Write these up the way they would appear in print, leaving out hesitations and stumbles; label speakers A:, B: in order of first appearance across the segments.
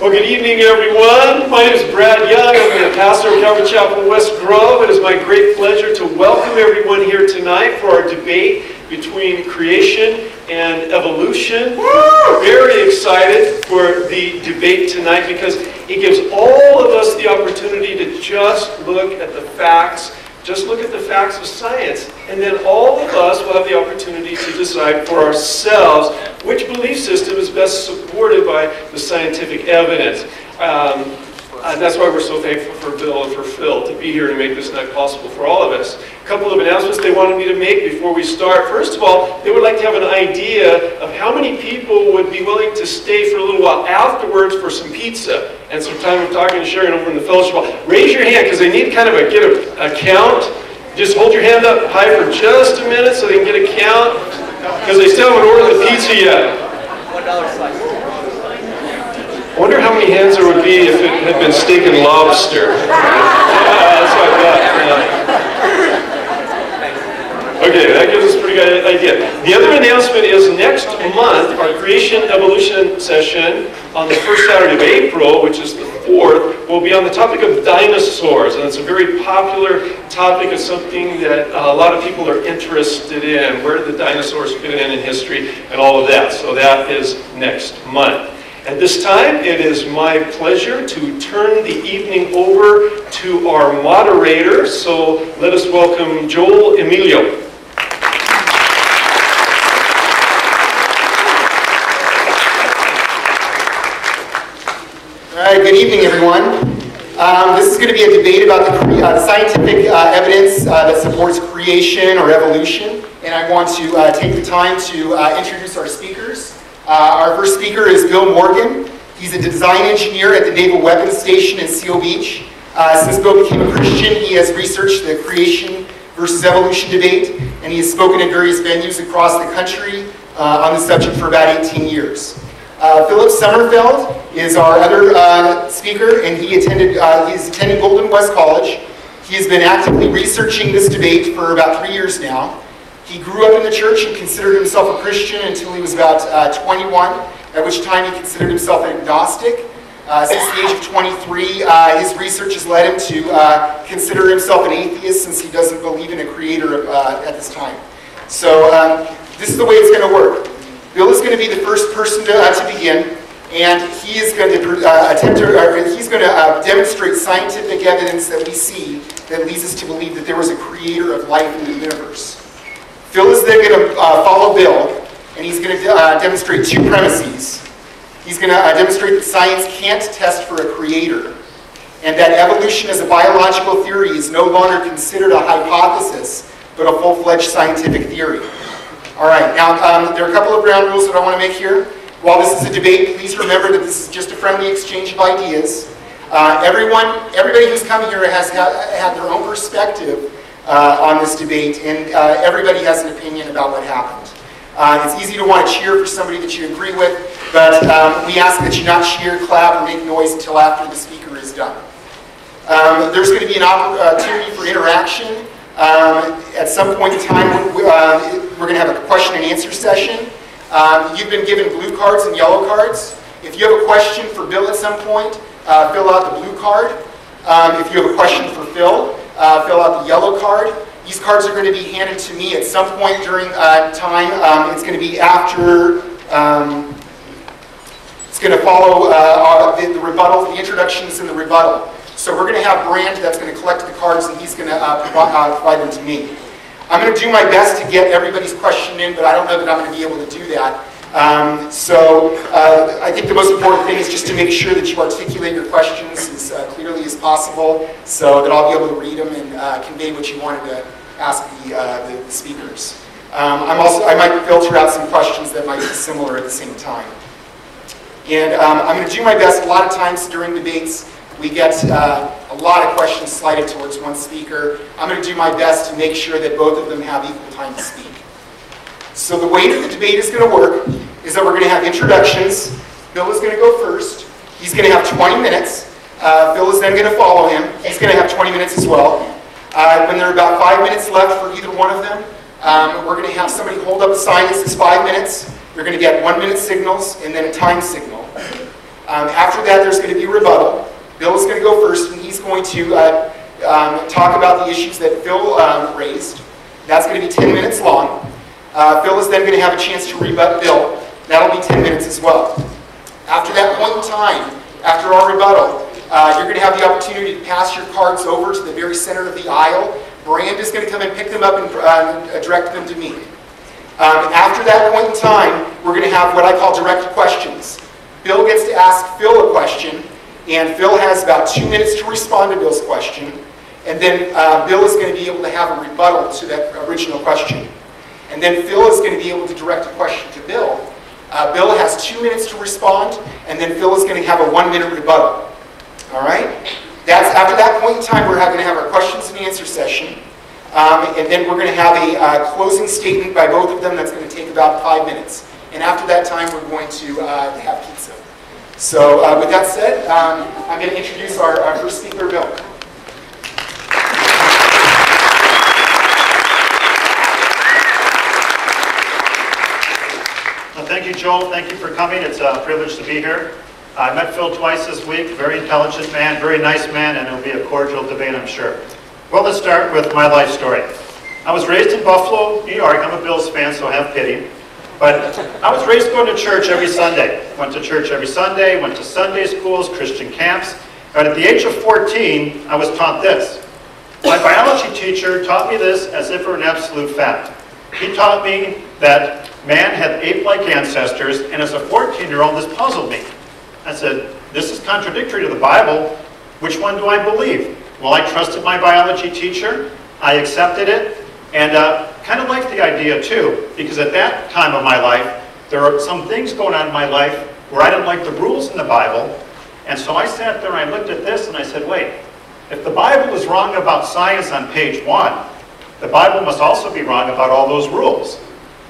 A: Well, good evening, everyone. My name is Brad Young. I'm the pastor of Calvary Chapel, West Grove. It is my great pleasure to welcome everyone here tonight for our debate between creation and evolution. Woo! Very excited for the debate tonight because it gives all of us the opportunity to just look at the facts. Just look at the facts of science, and then all of us will have the opportunity to decide for ourselves which belief system is best supported by the scientific evidence. And that's why we're so thankful for Bill and for Phil to be here to make this night possible for all of us. A couple of announcements they wanted me to make before we start. First of all, they would like to have an idea of how many people would be willing to stay for a little while afterwards for some pizza and some time of talking and sharing over in the fellowship hall. Raise your hand because they need kind of get a count. Just hold your hand up high for just a minute so they can get a count because they still haven't ordered the pizza yet.
B: $1 slice.
A: I wonder how many hands there would be if it had been steak and lobster. That's what I thought. Okay, that gives us a pretty good idea. The other announcement is next month, our Creation Evolution session on the first Saturday of April, which is the 4th, will be on the topic of dinosaurs. And it's a very popular topic. It's something that a lot of people are interested in. Where did the dinosaurs fit in history and all of that? So that is next month. At this time, it is my pleasure to turn the evening over to our moderator. So let us welcome Joel Emilio.
C: All right, good evening, everyone. This is going to be a debate about the scientific evidence that supports creation or evolution. And I want to take the time to introduce our speakers. Our first speaker is Bill Morgan. He's a design engineer at the Naval Weapons Station in Seal Beach. Since Bill became a Christian, he has researched the creation versus evolution debate, and he has spoken at various venues across the country on the subject for about 18 years. Philip Summerfeld is our other speaker, and he is attending Golden West College. He has been actively researching this debate for about 3 years now. He grew up in the church and considered himself a Christian until he was about 21, at which time he considered himself an agnostic. Since the age of 23, his research has led him to consider himself an atheist since he doesn't believe in a creator at this time. So this is the way it's going to work. Bill is going to be the first person to begin, and he is going to demonstrate scientific evidence that we see that leads us to believe that there was a creator of life in the universe. Phil is then going to follow Bill, and he's going to demonstrate two premises. He's going to demonstrate that science can't test for a creator, and that evolution as a biological theory is no longer considered a hypothesis, but a full-fledged scientific theory. All right, now there are a couple of ground rules that I want to make here. While this is a debate, please remember that this is just a friendly exchange of ideas. Everybody who's come here has had their own perspective on this debate, and everybody has an opinion about what happened. It's easy to want to cheer for somebody that you agree with, but we ask that you not cheer, clap, or make noise until after the speaker is done. There's going to be an opportunity for interaction. At some point in time, we're going to have a question and answer session. You've been given blue cards and yellow cards. If you have a question for Bill at some point, fill out the blue card. If you have a question for Phil, fill out the yellow card. These cards are going to be handed to me at some point during time. It's going to be after, it's going to follow the rebuttal, the introductions and the rebuttal. So we're going to have Brand that's going to collect the cards, and he's going to provide them to me. I'm going to do my best to get everybody's question in, but I don't know that I'm going to be able to do that. I think the most important thing is just to make sure that you articulate your questions as clearly as possible so that I'll be able to read them and convey what you wanted to ask the speakers. I might filter out some questions that might be similar at the same time. And I'm going to do my best. A lot of times during debates, we get a lot of questions slided towards one speaker. I'm going to do my best to make sure that both of them have equal time to speak. So the way that the debate is going to work is that we're going to have introductions. Bill is going to go first. He's going to have 20 minutes. Phil is then going to follow him. He's going to have 20 minutes as well. When there are about 5 minutes left for either one of them, we're going to have somebody hold up a sign that says 5 minutes. You're going to get 1 minute signals and then a time signal. After that, there's going to be rebuttal. Bill is going to go first, and he's going to talk about the issues that Phil raised. That's going to be 10 minutes long. Phil is then going to have a chance to rebut Bill. That'll be 10 minutes as well. After that point in time, after our rebuttal, you're going to have the opportunity to pass your cards over to the very center of the aisle. Brand is going to come and pick them up and direct them to me. After that point in time, we're going to have what I call direct questions. Bill gets to ask Phil a question, and Phil has about 2 minutes to respond to Bill's question, and then Bill is going to be able to have a rebuttal to that original question. And then Phil is going to be able to direct a question to Bill. Bill has 2 minutes to respond, and then Phil is going to have a 1-minute rebuttal. All right? After that point in time, we're going to have our questions and answer session. And then we're going to have a closing statement by both of them that's going to take about 5 minutes. And after that time, we're going to have pizza. So with that said, I'm going to introduce our first speaker, Bill.
B: Well, thank you, Joel. Thank you for coming. It's a privilege to be here. I met Phil twice this week. Very intelligent man, very nice man, and it'll be a cordial debate, I'm sure. Well, let's start with my life story. I was raised in Buffalo, New York. I'm a Bills fan, so have pity. But I was raised going to church every Sunday. Went to church every Sunday, went to Sunday schools, Christian camps. But at the age of 14, I was taught this. My biology teacher taught me this as if it were an absolute fact. He taught me that man had ape-like ancestors, and as a 14-year-old, this puzzled me. I said, this is contradictory to the Bible. Which one do I believe? Well, I trusted my biology teacher. I accepted it, and kind of liked the idea too, because at that time of my life, there were some things going on in my life where I didn't like the rules in the Bible. And so I sat there and I looked at this and I said, wait, if the Bible is wrong about science on page 1, the Bible must also be wrong about all those rules.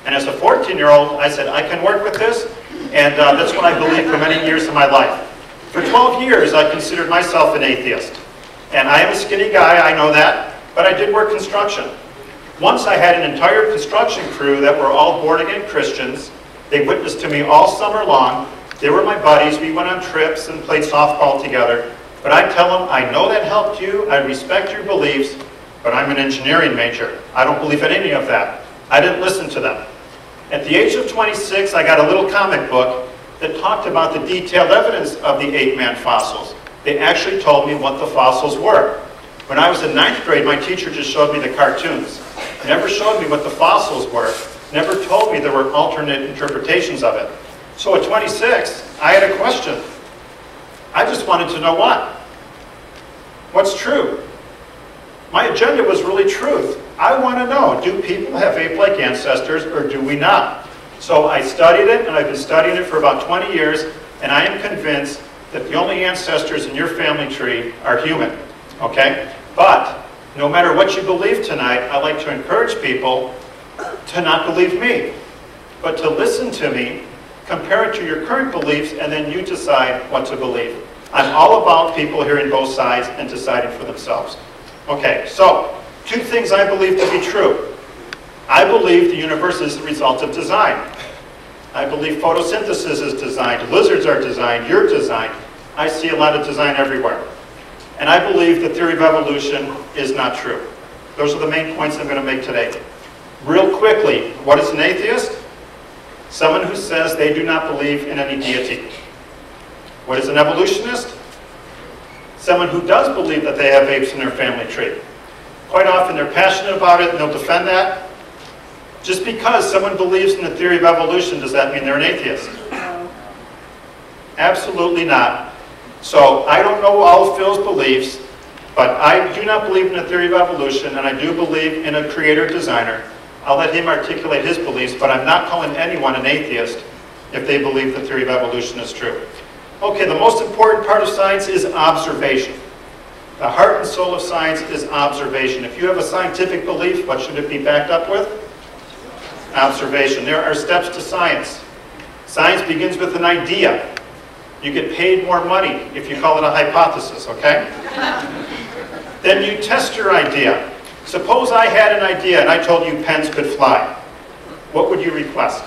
B: And as a 14-year-old, I said, I can work with this, and that's what I believed for many years of my life. For 12 years, I considered myself an atheist. And I am a skinny guy, I know that, but I did work construction. Once I had an entire construction crew that were all born-again Christians. They witnessed to me all summer long. They were my buddies. We went on trips and played softball together. But I tell them, I know that helped you. I respect your beliefs, but I'm an engineering major. I don't believe in any of that. I didn't listen to them. At the age of 26, I got a little comic book that talked about the detailed evidence of the ape-man fossils. They actually told me what the fossils were. When I was in 9th grade, my teacher just showed me the cartoons. Never showed me what the fossils were. Never told me there were alternate interpretations of it. So at 26, I had a question. I just wanted to know what's true? My agenda was really truth. I want to know, do people have ape-like ancestors or do we not? So I studied it, and I've been studying it for about 20 years, and I am convinced that the only ancestors in your family tree are human, okay? But no matter what you believe tonight, I like to encourage people to not believe me, but to listen to me, compare it to your current beliefs, and then you decide what to believe. I'm all about people hearing both sides and deciding for themselves. Okay, so 2 things I believe to be true. I believe the universe is the result of design. I believe photosynthesis is designed, lizards are designed, you're designed. I see a lot of design everywhere. And I believe the theory of evolution is not true. Those are the main points I'm going to make today. Real quickly, what is an atheist? Someone who says they do not believe in any deity. What is an evolutionist? Someone who does believe that they have apes in their family tree. Quite often they're passionate about it and they'll defend that. Just because someone believes in the theory of evolution, does that mean they're an atheist? Absolutely not. So I don't know all of Phil's beliefs, but I do not believe in the theory of evolution, and I do believe in a creator-designer. I'll let him articulate his beliefs, but I'm not calling anyone an atheist if they believe the theory of evolution is true. Okay, the most important part of science is observation. The heart and soul of science is observation. If you have a scientific belief, what should it be backed up with? Observation. There are steps to science. Science begins with an idea. You get paid more money if you call it a hypothesis, okay? Then you test your idea. Suppose I had an idea and I told you pens could fly. What would you request?